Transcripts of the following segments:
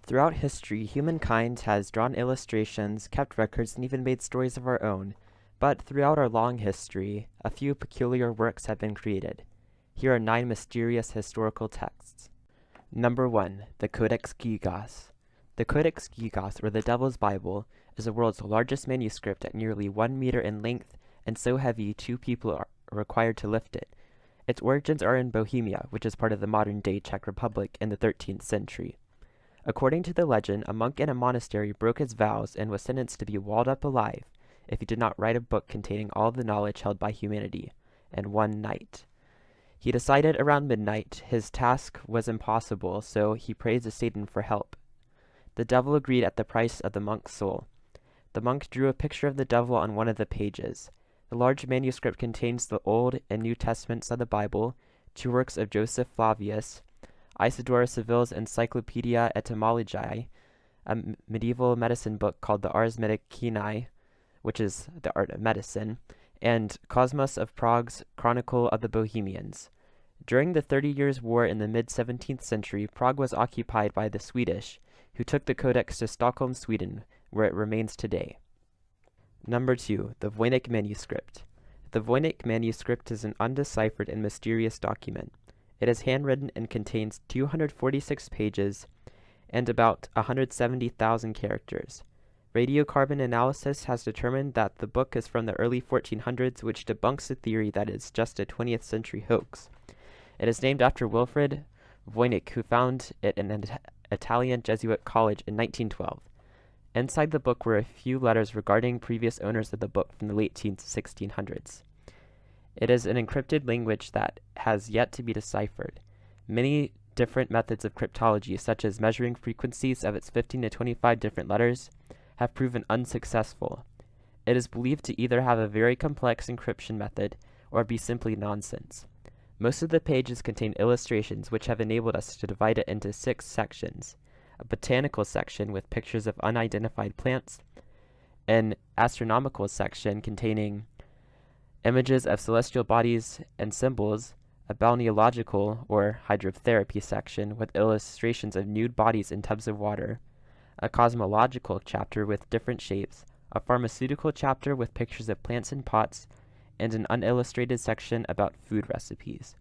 Throughout history, humankind has drawn illustrations, kept records, and even made stories of our own. But throughout our long history, a few peculiar works have been created. Here are 9 mysterious historical texts. Number 1. The Codex Gigas. The Codex Gigas, or the Devil's Bible, is the world's largest manuscript at nearly 1 meter in length and so heavy 2 people are required to lift it. Its origins are in Bohemia, which is part of the modern-day Czech Republic, in the 13th century. According to the legend, a monk in a monastery broke his vows and was sentenced to be walled up alive if he did not write a book containing all the knowledge held by humanity in one night. He decided around midnight his task was impossible, so he prayed to Satan for help. The devil agreed at the price of the monk's soul. The monk drew a picture of the devil on one of the pages. The large manuscript contains the Old and New Testaments of the Bible, 2 works of Joseph Flavius, Isidore Seville's Encyclopaedia Etymologiae, a medieval medicine book called the Ars Medicinae, which is the art of medicine, and Cosmas of Prague's Chronicle of the Bohemians. During the 30 Years' War in the mid-17th century, Prague was occupied by the Swedish, who took the Codex to Stockholm, Sweden, where it remains today. Number 2. The Voynich Manuscript. The Voynich Manuscript is an undeciphered and mysterious document. It is handwritten and contains 246 pages and about 170,000 characters. Radiocarbon analysis has determined that the book is from the early 1400s, which debunks the theory that it's just a 20th century hoax. It is named after Wilfrid Voynich, who found it in an Italian Jesuit college in 1912. Inside the book were a few letters regarding previous owners of the book from the late 1600s. It is an encrypted language that has yet to be deciphered. Many different methods of cryptology, such as measuring frequencies of its 15 to 25 different letters, have proven unsuccessful. It is believed to either have a very complex encryption method or be simply nonsense. Most of the pages contain illustrations which have enabled us to divide it into 6 sections: a botanical section with pictures of unidentified plants, an astronomical section containing images of celestial bodies and symbols, a balneological or hydrotherapy section with illustrations of nude bodies in tubs of water, a cosmological chapter with different shapes, a pharmaceutical chapter with pictures of plants in pots, and an unillustrated section about food recipes.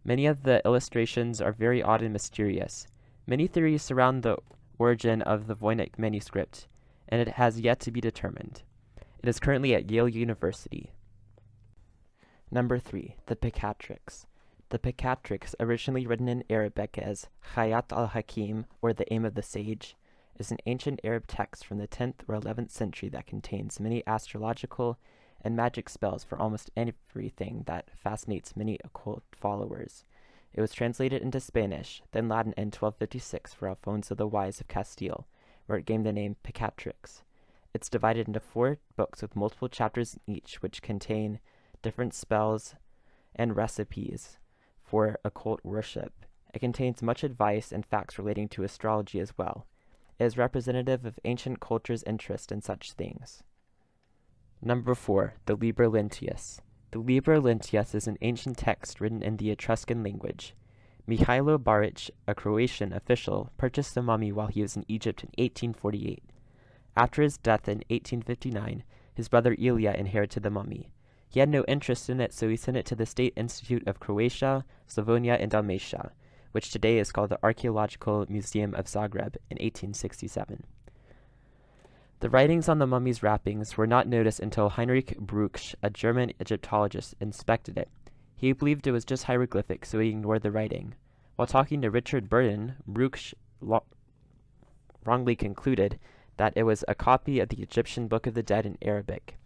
Many of the illustrations are very odd and mysterious. Many theories surround the origin of the Voynich manuscript, and it has yet to be determined. It is currently at Yale University. Number 3. The Picatrix. The Picatrix, originally written in Arabic as Hayat al-Hakim, or the Aim of the Sage, is an ancient Arab text from the 10th or 11th century that contains many astrological and magic spells for almost everything that fascinates many occult followers. It was translated into Spanish, then Latin in 1256 for Alfonso the Wise of Castile, where it gained the name Picatrix. It's divided into 4 books with multiple chapters in each, which contain different spells and recipes for occult worship. It contains much advice and facts relating to astrology as well. It is representative of ancient culture's interest in such things. Number 4. The Liber Lintius. The Liber Lintius is an ancient text written in the Etruscan language. Mihailo Baric, a Croatian official, purchased the mummy while he was in Egypt in 1848. After his death in 1859, his brother Ilya inherited the mummy. He had no interest in it, so he sent it to the State Institute of Croatia, Slavonia, and Dalmatia, which today is called the Archaeological Museum of Zagreb, in 1867. The writings on the mummy's wrappings were not noticed until Heinrich Brugsch, a German Egyptologist, inspected it. He believed it was just hieroglyphics, so he ignored the writing. While talking to Richard Burden, Brugsch wrongly concluded that it was a copy of the Egyptian Book of the Dead in Arabic.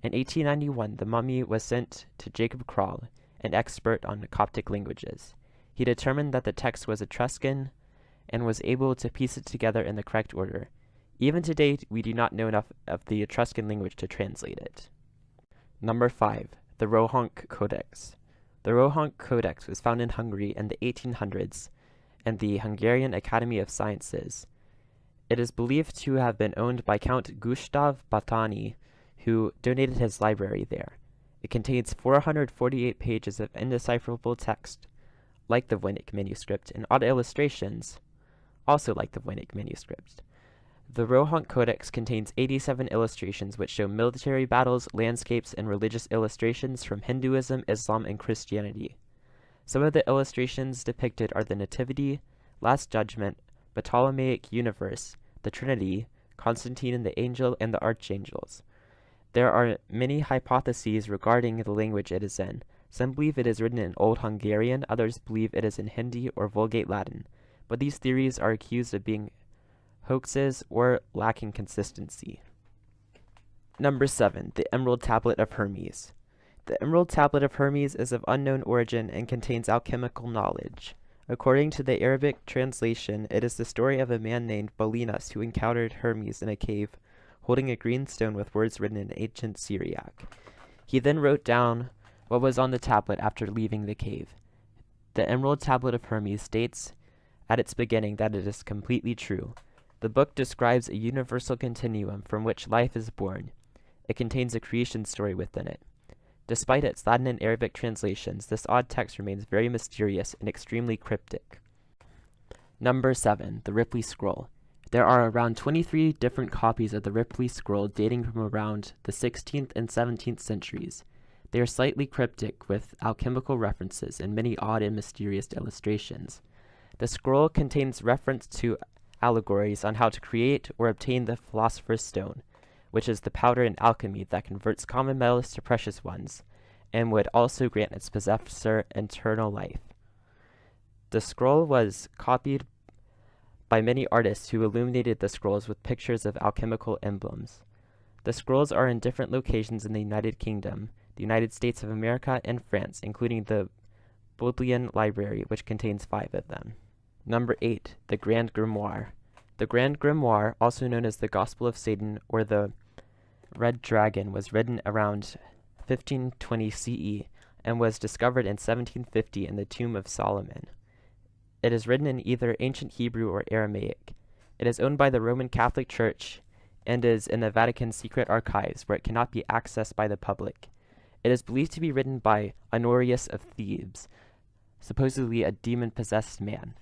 In 1891, the mummy was sent to Jacob Krall, an expert on Coptic languages. He determined that the text was Etruscan and was able to piece it together in the correct order. Even to date, we do not know enough of the Etruscan language to translate it. Number 5. The Rohan Codex. The Rohan Codex was found in Hungary in the 1800s and the Hungarian Academy of Sciences. It is believed to have been owned by Count Gustav Battani, who donated his library there. It contains 448 pages of indecipherable text, like the Voynich manuscript, and odd illustrations, also like the Voynich Manuscript. The Rohan Codex contains 87 illustrations which show military battles, landscapes, and religious illustrations from Hinduism, Islam, and Christianity. Some of the illustrations depicted are the Nativity, Last Judgment, Ptolemaic Universe, the Trinity, Constantine and the Angel, and the Archangels. There are many hypotheses regarding the language it is in. Some believe it is written in Old Hungarian, others believe it is in Hindi or Vulgate Latin, but these theories are accused of being hoaxes or lacking consistency. Number 7. The Emerald Tablet of Hermes. The Emerald Tablet of Hermes is of unknown origin and contains alchemical knowledge. According to the Arabic translation, it is the story of a man named Balinas who encountered Hermes in a cave, holding a green stone with words written in ancient Syriac. He then wrote down what was on the tablet after leaving the cave. The Emerald Tablet of Hermes states at its beginning that it is completely true. The book describes a universal continuum from which life is born. It contains a creation story within it. Despite its Latin and Arabic translations, this odd text remains very mysterious and extremely cryptic. Number 7. The Ripley Scroll. There are around 23 different copies of the Ripley Scroll dating from around the 16th and 17th centuries. They are slightly cryptic with alchemical references and many odd and mysterious illustrations. The scroll contains reference to allegories on how to create or obtain the Philosopher's Stone, which is the powder in alchemy that converts common metals to precious ones, and would also grant its possessor eternal life. The scroll was copied by many artists who illuminated the scrolls with pictures of alchemical emblems. The scrolls are in different locations in the United Kingdom, the United States of America, and France, including the Bodleian Library, which contains 5 of them. Number 8. The Grand Grimoire. The Grand Grimoire, also known as the Gospel of Satan or the Red Dragon, was written around 1520 CE and was discovered in 1750 in the tomb of Solomon. It is written in either ancient Hebrew or Aramaic. It is owned by the Roman Catholic Church and is in the Vatican secret archives where it cannot be accessed by the public. It is believed to be written by Honorius of Thebes, supposedly a demon-possessed man.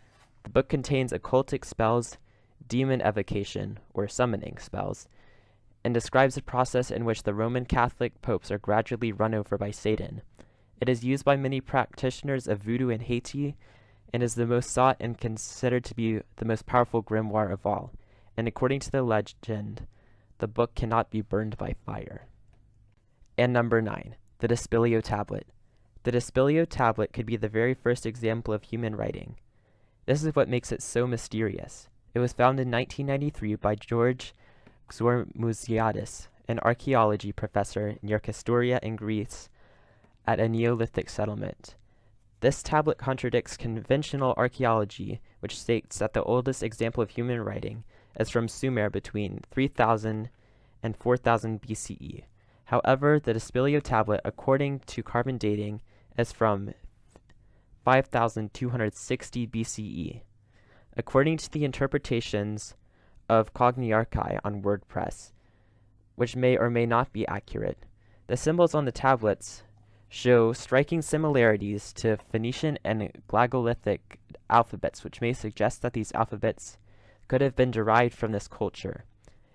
The book contains occultic spells, demon evocation, or summoning spells, and describes a process in which the Roman Catholic popes are gradually run over by Satan. It is used by many practitioners of voodoo in Haiti, and is the most sought and considered to be the most powerful grimoire of all, and according to the legend, the book cannot be burned by fire. And number 9. The Despellyo Tablet. The Despellyo Tablet could be the very first example of human writing. This is what makes it so mysterious. It was found in 1993 by George Xormuziadis, an archaeology professor near Castoria in Greece at a Neolithic settlement. This tablet contradicts conventional archaeology, which states that the oldest example of human writing is from Sumer between 3000 and 4000 BCE. However, the Despellyo Tablet, according to carbon dating, is from 5260 BCE. According to the interpretations of Cogniarchy on WordPress, which may or may not be accurate, the symbols on the tablets show striking similarities to Phoenician and Glagolithic alphabets, which may suggest that these alphabets could have been derived from this culture.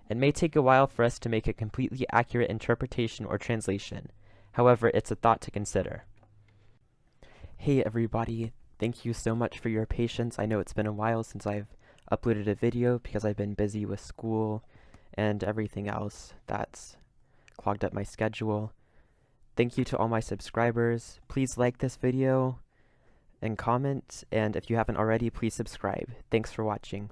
It may take a while for us to make a completely accurate interpretation or translation. However, it's a thought to consider. Hey everybody, thank you so much for your patience. I know it's been a while since I've uploaded a video because I've been busy with school and everything else that's clogged up my schedule. Thank you to all my subscribers. Please like this video and comment, and if you haven't already, please subscribe. Thanks for watching.